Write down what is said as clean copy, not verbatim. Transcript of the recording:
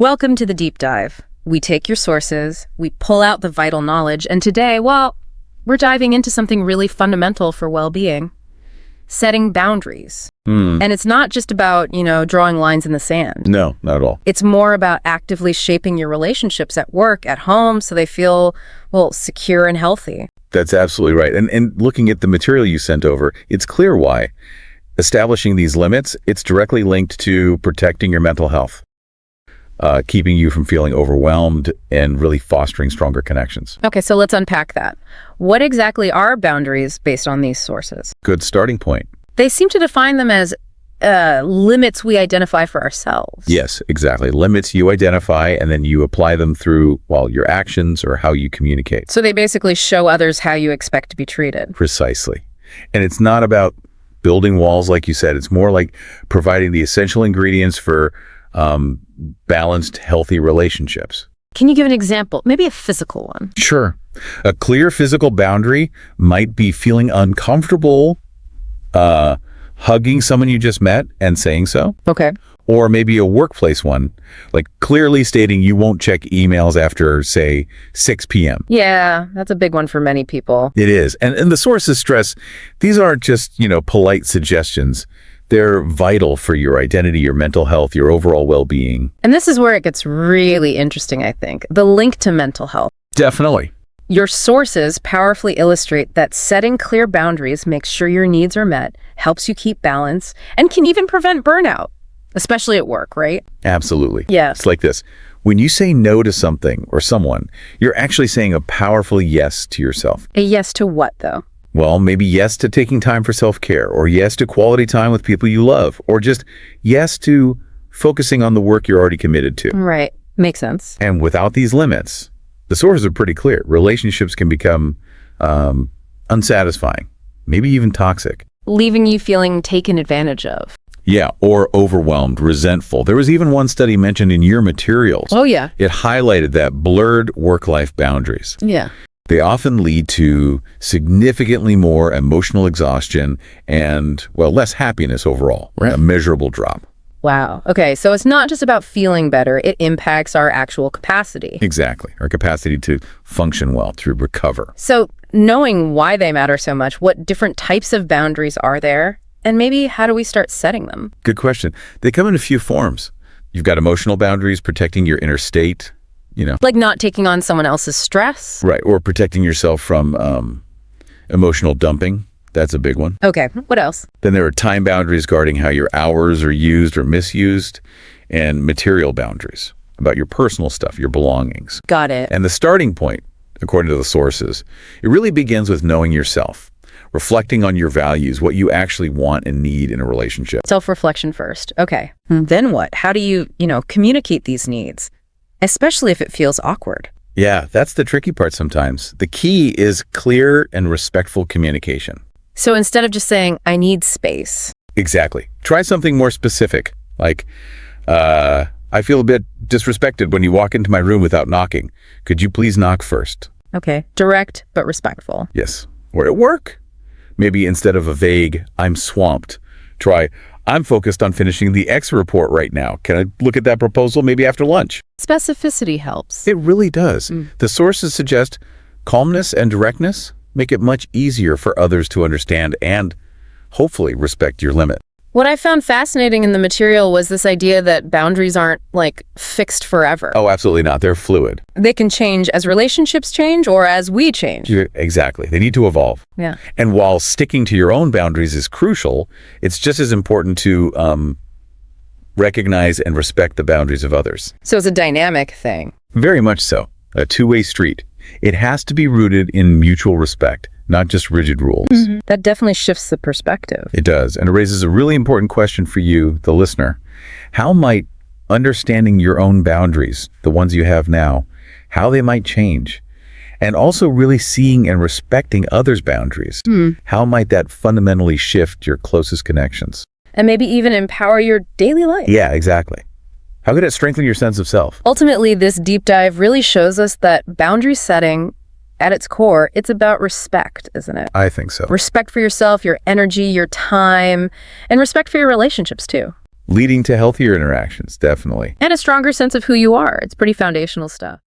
Welcome to the deep dive. We take your sources, we pull out the vital knowledge, and today, well, we're diving into something really fundamental for well-being: setting boundaries. And it's not just about, drawing lines in the sand. No, not at all. It's more about actively shaping your relationships at work, at home, so they feel, well, secure and healthy. That's absolutely right. And looking at the material you sent over, it's clear why. Establishing these limits, it's directly linked to protecting your mental health, keeping you from feeling overwhelmed, and really fostering stronger connections. Okay, so let's unpack that. What exactly are boundaries based on these sources? Good starting point. They seem to define them as limits we identify for ourselves. Yes, exactly. Limits you identify, and then you apply them through, your actions or how you communicate. So they basically show others how you expect to be treated. Precisely. And it's not about building walls, like you said. It's more like providing the essential ingredients for balanced, healthy relationships. Can you give an example? Maybe a physical one. Sure. A clear physical boundary might be feeling uncomfortable hugging someone you just met and saying so. Okay. Or maybe a workplace one, like clearly stating you won't check emails after, say, 6 p.m. Yeah, that's a big one for many people. It is. And the sources stress these aren't just, polite suggestions. They're vital for your identity, your mental health, your overall well-being. And this is where it gets really interesting, I think. The link to mental health. Definitely. Your sources powerfully illustrate that setting clear boundaries makes sure your needs are met, helps you keep balance, and can even prevent burnout, especially at work, right? Absolutely. Yes. It's like this. When you say no to something or someone, you're actually saying a powerful yes to yourself. A yes to what, though? Well, maybe yes to taking time for self-care, or yes to quality time with people you love, or just yes to focusing on the work you're already committed to. Right. Makes sense. And without these limits, the sources are pretty clear. Relationships can become unsatisfying, maybe even toxic. Leaving you feeling taken advantage of. Yeah, or overwhelmed, resentful. There was even one study mentioned in your materials. Oh, yeah. It highlighted that blurred work-life boundaries. Yeah. They often lead to significantly more emotional exhaustion and, less happiness overall, right? A measurable drop. Wow. Okay, so it's not just about feeling better, it impacts our actual capacity. Exactly. Our capacity to function well, to recover. So knowing why they matter so much, what different types of boundaries are there? And maybe how do we start setting them? Good question. They come in a few forms. You've got emotional boundaries, protecting your inner state, Like not taking on someone else's stress? Right, or protecting yourself from emotional dumping. That's a big one. Okay, what else? Then there are time boundaries guarding how your hours are used or misused, and material boundaries about your personal stuff, your belongings. Got it. And the starting point, according to the sources, it really begins with knowing yourself, reflecting on your values, what you actually want and need in a relationship. Self-reflection first. Okay. Then what? How do you, communicate these needs? Especially if it feels awkward. Yeah, that's the tricky part sometimes. The key is clear and respectful communication. So instead of just saying, I need space. Exactly. Try something more specific, like, I feel a bit disrespected when you walk into my room without knocking. Could you please knock first? Okay. Direct, but respectful. Yes. Or at work. Maybe instead of a vague, I'm swamped, try, I'm focused on finishing the X report right now. Can I look at that proposal maybe after lunch? Specificity helps. It really does. The sources suggest calmness and directness make it much easier for others to understand and hopefully respect your limit. What I found fascinating in the material was this idea that boundaries aren't, fixed forever. Oh, absolutely not. They're fluid. They can change as relationships change or as we change. Exactly. They need to evolve. Yeah. And while sticking to your own boundaries is crucial, it's just as important to recognize and respect the boundaries of others. So it's a dynamic thing. Very much so. A two-way street. It has to be rooted in mutual respect, not just rigid rules. That definitely shifts the perspective. It does. And it raises a really important question for you, the listener. How might understanding your own boundaries, the ones you have now, how they might change? And also really seeing and respecting others' boundaries. How might that fundamentally shift your closest connections? And maybe even empower your daily life. Yeah, exactly. How could it strengthen your sense of self? Ultimately, this deep dive really shows us that boundary setting, at its core, it's about respect, isn't it? I think so. Respect for yourself, your energy, your time, and respect for your relationships, too. leading to healthier interactions, definitely. And a stronger sense of who you are. It's pretty foundational stuff.